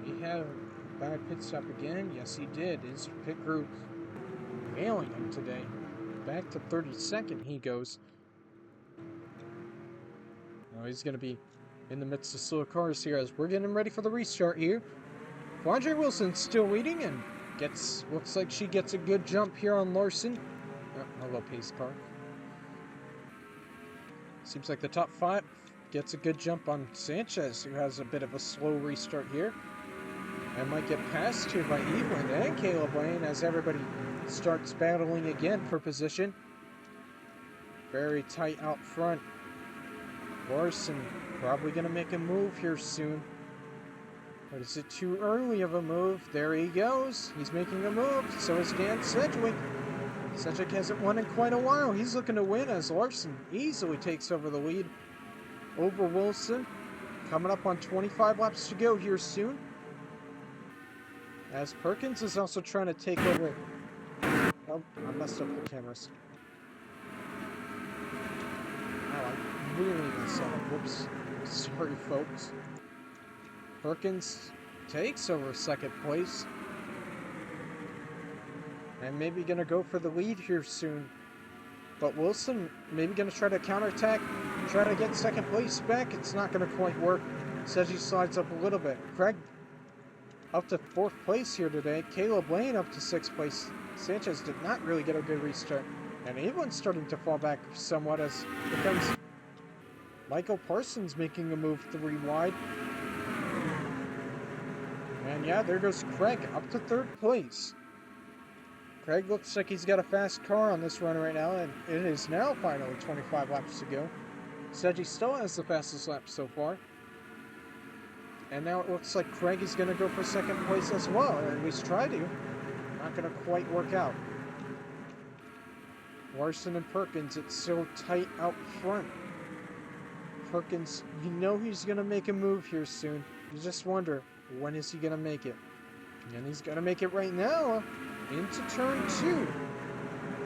he had a bad pit stop again. Yes, he did. His pit crew failing him today. Back to 32nd he goes. He's going to be in the midst of slow cars here as we're getting ready for the restart here. Quandre Wilson still leading and looks like she gets a good jump here on Larson. A low pace car. Seems like the top 5 gets a good jump on Sanchez, who has a bit of a slow restart here. And might get passed here by Evelyn and Caleb Lane as everybody starts battling again for position. Very tight out front. Larson probably going to make a move here soon. But is it too early of a move? There he goes. He's making a move. So is Dan Sedgwick. Sedgwick hasn't won in quite a while. He's looking to win as Larson easily takes over the lead over Wilson. Coming up on 25 laps to go here soon. As Perkins is also trying to take over. Oh, I messed up the cameras. Really messed up. Whoops. Sorry, folks. Perkins takes over second place. And maybe going to go for the lead here soon. But Wilson maybe going to try to counterattack, try to get second place back. It's not going to quite work. Says he slides up a little bit. Craig up to 4th place here today. Caleb Lane up to 6th place. Sanchez did not really get a good restart. And Evelyn's starting to fall back somewhat as it becomes Michael Parsons making a move 3 wide. And yeah, there goes Craig up to 3rd place. Craig looks like he's got a fast car on this run right now, and it is now finally 25 laps to go. Sedgy still has the fastest lap so far. And now it looks like Craig is going to go for 2nd place as well, or at least try to. Not going to quite work out. Larson and Perkins, it's so tight out front. Perkins, you know he's going to make a move here soon. You just wonder, when is he going to make it? And he's going to make it right now. Into turn 2.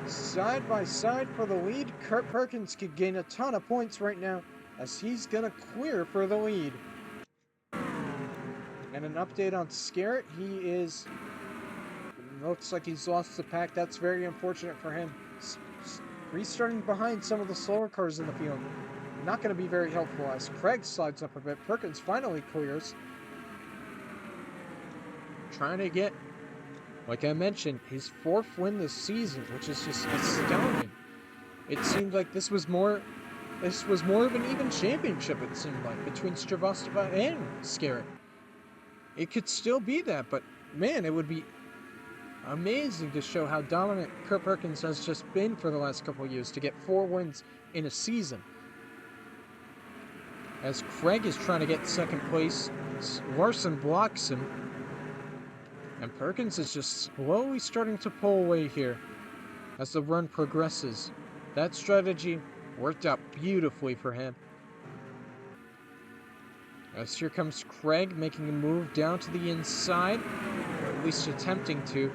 Side by side for the lead. Kurt Perkins could gain a ton of points right now as he's going to clear for the lead. And an update on Scarrett. He looks like he's lost the pack. That's very unfortunate for him. Restarting behind some of the slower cars in the field. Not going to be very helpful as Craig slides up a bit. Perkins finally clears. trying to get, like I mentioned, his 4th win this season, which is just astounding. It seemed like this was more of an even championship, it seemed like, between Stravostova and Scarrett. It could still be that, but man, it would be amazing to show how dominant Kurt Perkins has just been for the last couple of years to get 4 wins in a season. As Craig is trying to get 2nd place, Larson blocks him, and Perkins is just slowly starting to pull away here as the run progresses. That strategy worked out beautifully for him. As here comes Craig making a move down to the inside, or at least attempting to.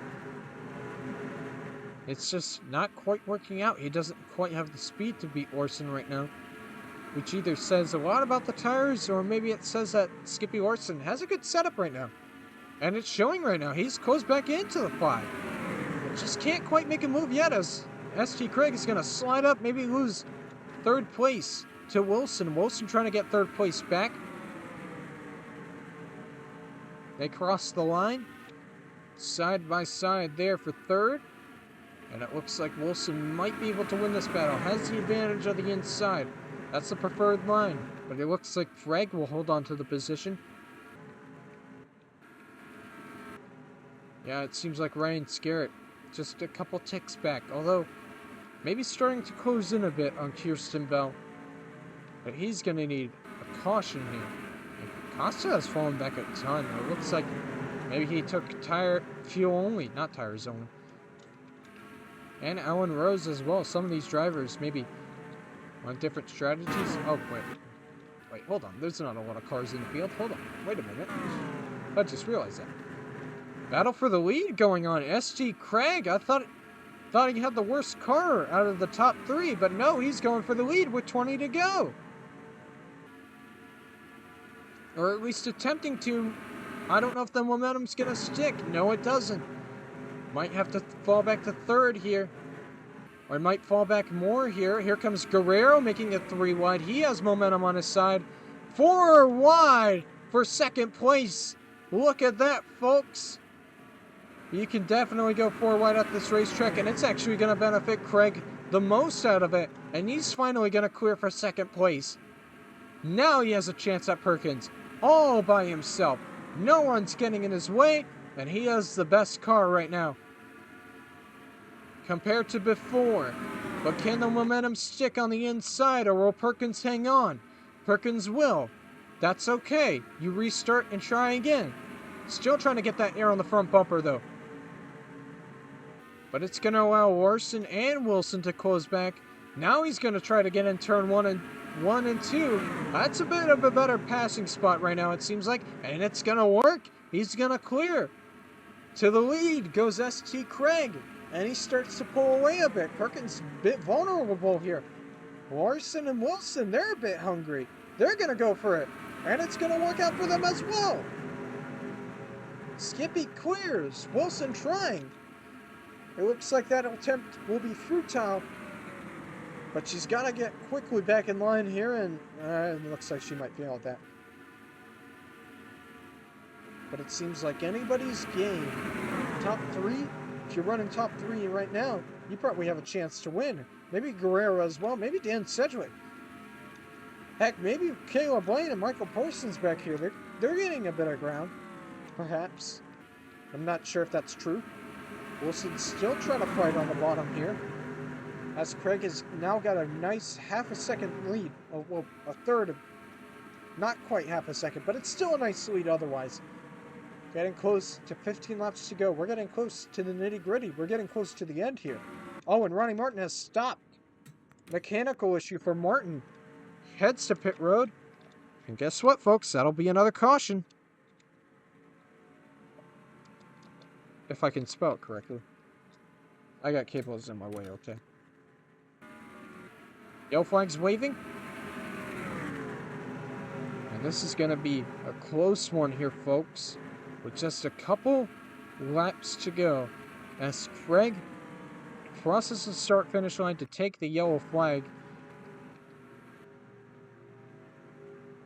It's just not quite working out. He doesn't quite have the speed to beat Orson right now, which either says a lot about the tires, or maybe it says that Skippy Orson has a good setup right now. And it's showing right now. He's close back into the 5. But just can't quite make a move yet, as ST Craig is going to slide up, maybe lose 3rd place to Wilson. Wilson trying to get 3rd place back. They cross the line, side by side there for 3rd. And it looks like Wilson might be able to win this battle. Has the advantage of the inside. That's the preferred line. But it looks like Craig will hold on to the position. Yeah, it seems like Ryan Scarrett just a couple ticks back. Although, maybe starting to close in a bit on Kirsten Bell. But he's going to need a caution here. And Costa has fallen back a ton. It looks like maybe he took fuel only, not tires only. And Alan Rose as well. Some of these drivers maybe on different strategies. Oh, wait, hold on. There's not a lot of cars in the field. Hold on. Wait a minute. I just realized that. Battle for the lead going on. ST Craig, I thought he had the worst car out of the top 3, but no, he's going for the lead with 20 to go. Or at least attempting to. I don't know if the momentum's going to stick. No, it doesn't. Might have to fall back to 3rd here. Or might fall back more here. Here comes Guerrero making it 3 wide. He has momentum on his side. 4 wide for 2nd place. Look at that, folks. You can definitely go 4 wide at this racetrack, and it's actually going to benefit Craig the most out of it. And he's finally going to clear for 2nd place. Now he has a chance at Perkins, all by himself. No one's getting in his way, and he has the best car right now compared to before. But can the momentum stick on the inside, or will Perkins hang on? Perkins will. That's okay. You restart and try again. Still trying to get that air on the front bumper, though. But it's going to allow Larson and Wilson to close back. Now he's going to try to get in turn 1 and 2. That's a bit of a better passing spot right now, it seems like. And it's going to work. He's going to clear. To the lead goes ST Craig. And he starts to pull away a bit. Perkins a bit vulnerable here. Larson and Wilson, they're a bit hungry. They're going to go for it. And it's going to work out for them as well. Skippy clears. Wilson trying. It looks like that attempt will be futile. But she's got to get quickly back in line here. And it looks like she might fail at that. But it seems like anybody's game. Top 3. If you're running top 3 right now, you probably have a chance to win. Maybe Guerrero as well. Maybe Dan Sedgwick. Heck, maybe Kayla Blaine and Michael Parsons back here. They're getting a bit of ground. Perhaps. I'm not sure if that's true. Wilson still trying to fight on the bottom here. As Craig has now got a nice half a second lead. Well, a third of... Not quite half a second, but it's still a nice lead otherwise. Getting close to 15 laps to go. We're getting close to the nitty-gritty. We're getting close to the end here. Oh, and Ronnie Martin has stopped. Mechanical issue for Martin. Heads to pit road. And guess what, folks? That'll be another caution. If I can spell it correctly. I got cables in my way, okay. Yellow flag's waving. And this is going to be a close one here, folks. With just a couple laps to go, as Craig crosses the start-finish line to take the yellow flag.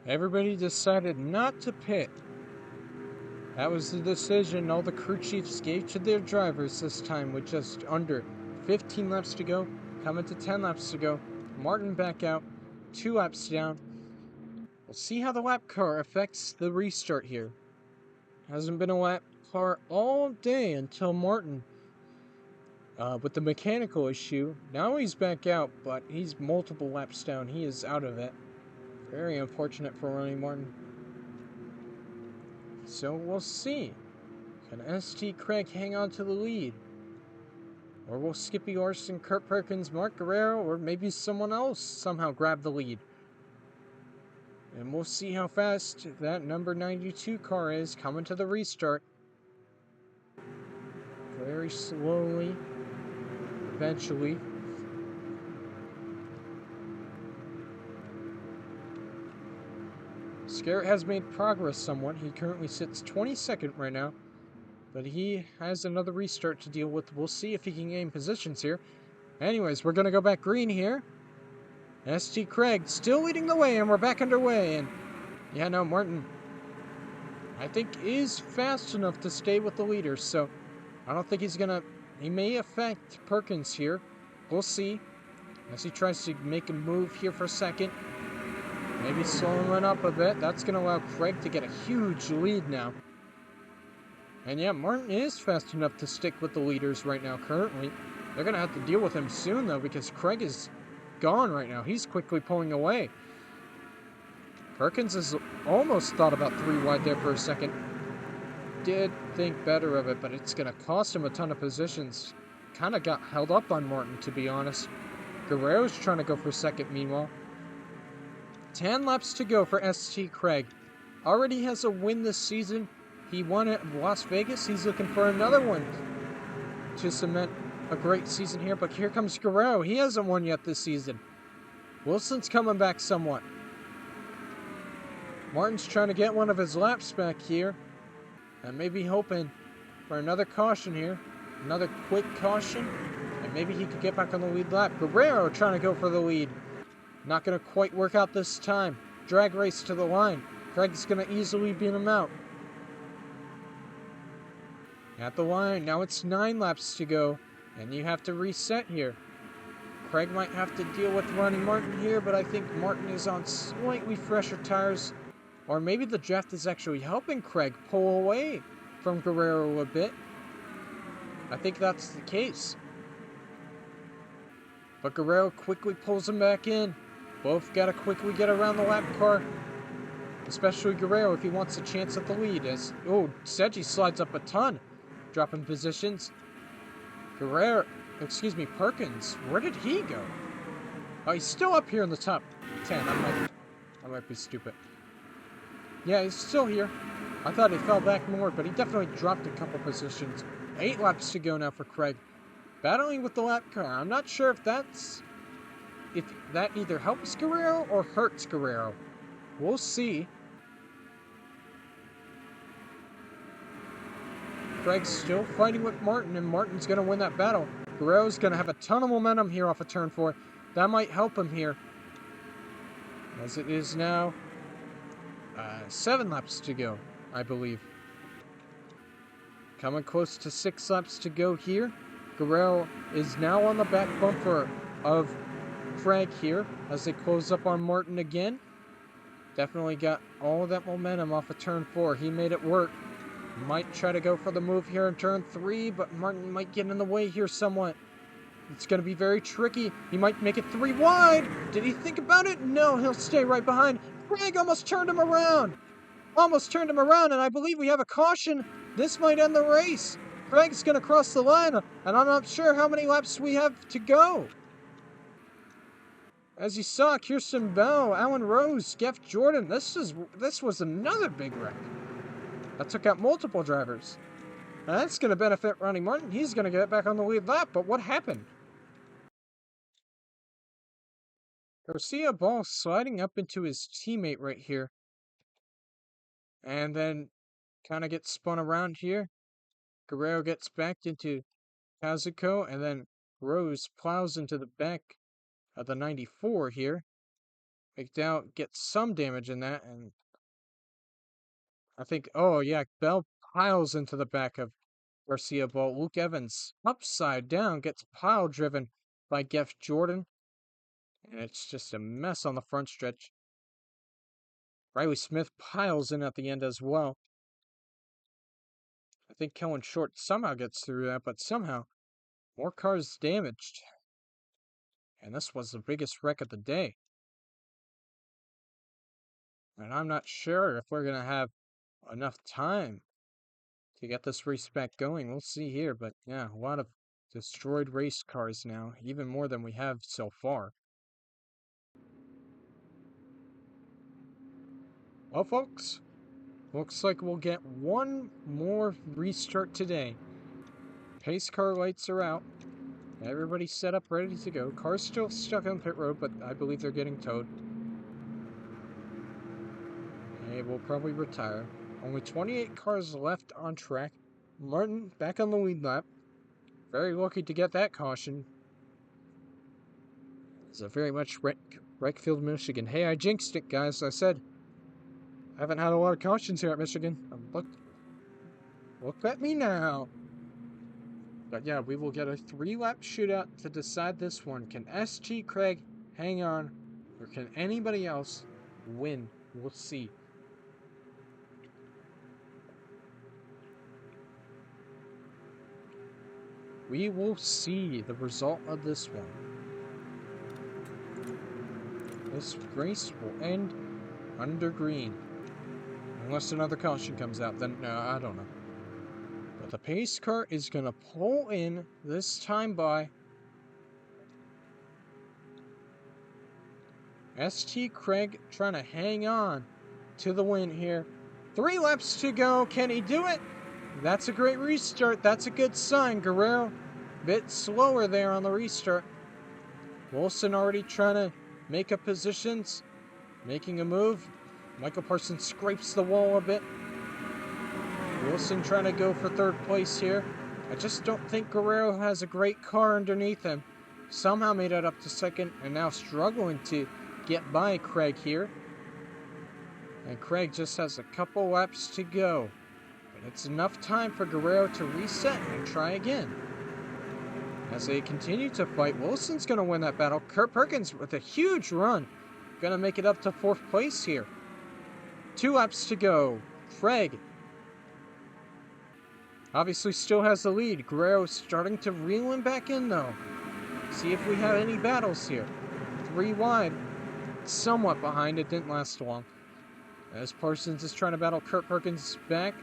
Everybody decided not to pit. That was the decision all the crew chiefs gave to their drivers this time, with just under 15 laps to go, coming to 10 laps to go. Martin back out, 2 laps down. We'll see how the lap car affects the restart here. Hasn't been a lap car all day until Martin, with the mechanical issue. Now he's back out, but he's multiple laps down. He is out of it. Very unfortunate for Ronnie Martin. So we'll see. Can ST Craig hang on to the lead? Or will Skippy Orson, Kurt Perkins, Mark Guerrero, or maybe someone else somehow grab the lead? And we'll see how fast that number 92 car is coming to the restart. Very slowly, eventually. Scarrett has made progress somewhat. He currently sits 22nd right now, but he has another restart to deal with. We'll see if he can gain positions here. Anyways, we're going to go back green here. ST Craig still leading the way, and we're back underway. And yeah, no, Martin, I think, is fast enough to stay with the leaders, so I don't think he's gonna. He may affect Perkins here. We'll see as he tries to make a move here for a second. Maybe slowing it up a bit. That's gonna allow Craig to get a huge lead now. And yeah, Martin is fast enough to stick with the leaders right now currently. They're gonna have to deal with him soon though, because Craig is gone right now. He's quickly pulling away. Perkins has almost thought about 3 wide there for a second. Did think better of it, but it's going to cost him a ton of positions. Kind of got held up on Martin, to be honest. Guerrero's trying to go for second, meanwhile. 10 laps to go for ST Craig. Already has a win this season. He won at Las Vegas. He's looking for another one to cement a great season here. But here comes Guerrero. He hasn't won yet this season. Wilson's coming back somewhat. Martin's trying to get one of his laps back here. And maybe hoping for another caution here. Another quick caution. And maybe he could get back on the lead lap. Guerrero trying to go for the lead. Not going to quite work out this time. Drag race to the line. Craig's going to easily beat him out. At the line. Now it's 9 laps to go. And you have to reset here. Craig might have to deal with Ronnie Martin here, but I think Martin is on slightly fresher tires. Or maybe the draft is actually helping Craig pull away from Guerrero a bit. I think that's the case. But Guerrero quickly pulls him back in. Both got to quickly get around the lap car. Especially Guerrero if he wants a chance at the lead. As Seji slides up a ton, dropping positions. Perkins, where did he go? Oh, he's still up here in the top 10. I might be stupid. Yeah, he's still here. I thought he fell back more, but he definitely dropped a couple positions. 8 laps to go now for Craig. Battling with the lap car. I'm not sure if that either helps Guerrero or hurts Guerrero. We'll see. Craig's still fighting with Martin, and Martin's going to win that battle. Guerrero's going to have a ton of momentum here off of turn 4. That might help him here. As it is now 7 laps to go, I believe. Coming close to 6 laps to go here. Guerrero is now on the back bumper of Craig here as they close up on Martin again. Definitely got all of that momentum off of turn 4. He made it work. Might try to go for the move here in turn 3, but Martin might get in the way here somewhat. It's going to be very tricky. He might make it 3 wide. Did he think about it? No, he'll stay right behind. Craig almost turned him around. And I believe we have a caution. This might end the race. Craig's going to cross the line, and I'm not sure how many laps we have to go. As you saw, Kirsten Bell, Alan Rose, Jeff Jordan. This was another big wreck that took out multiple drivers. Now that's going to benefit Ronnie Martin. He's going to get back on the lead lap, but what happened? Garcia Ball sliding up into his teammate right here. And then kind of gets spun around here. Guerrero gets back into Kazuko, and then Rose plows into the back of the 94 here. McDowell gets some damage in that, and I think, oh yeah, Bell piles into the back of Garcia, while Luke Evans, upside down, gets pile driven by Geoff Jordan. And it's just a mess on the front stretch. Riley Smith piles in at the end as well. I think Kellen Short somehow gets through that, but somehow more cars damaged. And this was the biggest wreck of the day. And I'm not sure if we're going to have enough time to get this race back going. We'll see here, but yeah, a lot of destroyed race cars now, even more than we have so far. Well, folks, looks like we'll get one more restart today. Pace car lights are out. Everybody's set up, ready to go. Cars still stuck on pit road, but I believe they're getting towed. They will probably retire. Only 28 cars left on track. Martin back on the lead lap. Very lucky to get that caution. It's a very much Wreckfield, Michigan. Hey, I jinxed it, guys. I said I haven't had a lot of cautions here at Michigan. Look at me now. But yeah, we will get a 3-lap shootout to decide this one. Can ST Craig hang on, or can anybody else win? We'll see. We will see the result of this one. This race will end under green. Unless another caution comes out, then no, I don't know. But the pace car is going to pull in this time by ST Craig trying to hang on to the win here. 3 laps to go. Can he do it? That's a great restart. That's a good sign. Guerrero a bit slower there on the restart. Wilson already trying to make up positions, making a move. Michael Parsons scrapes the wall a bit. Wilson trying to go for 3rd place here. I just don't think Guerrero has a great car underneath him. Somehow made it up to 2nd and now struggling to get by Craig here. And Craig just has a couple laps to go. But it's enough time for Guerrero to reset and try again. As they continue to fight, Wilson's going to win that battle. Kurt Perkins with a huge run. Going to make it up to 4th place here. 2 laps to go. Craig obviously still has the lead. Guerrero starting to reel him back in though. See if we have any battles here. 3 wide. Somewhat behind. It didn't last long. As Parsons is trying to battle Kurt Perkins back.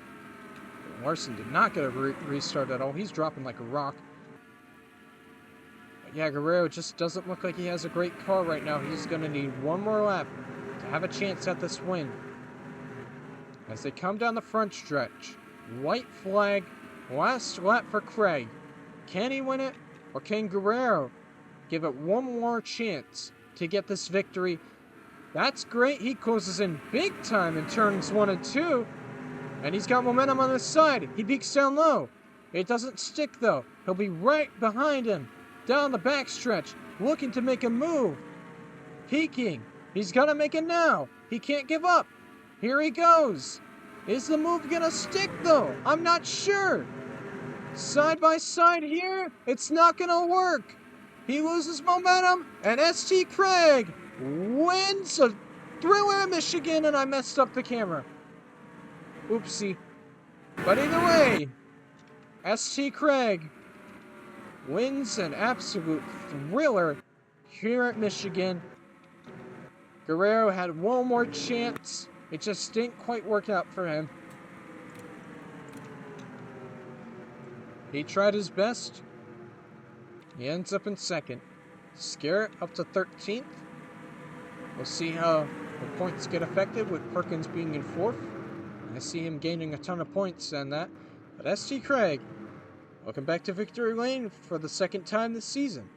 Larson did not get a restart at all. He's dropping like a rock. But yeah, Guerrero just doesn't look like he has a great car right now. He's going to need one more lap to have a chance at this win. As they come down the front stretch, white flag, last lap for Craig. Can he win it, or can Guerrero give it one more chance to get this victory? That's great. He closes in big time in turns 1 and 2, and he's got momentum on his side. He peaks down low. It doesn't stick though. He'll be right behind him down the backstretch, looking to make a move. Peaking. He's gonna make it now. He can't give up. Here he goes. Is the move gonna stick though? I'm not sure. Side by side here, it's not gonna work. He loses momentum, and ST Craig wins a thriller in Michigan, and I messed up the camera. Oopsie. But either way, ST Craig wins an absolute thriller here at Michigan. Guerrero had one more chance. It just didn't quite work out for him. He tried his best. He ends up in 2nd. Scarrett up to 13th. We'll see how the points get affected with Perkins being in 4th. I see him gaining a ton of points and that. But ST Craig, welcome back to Victory Lane for the 2nd time this season.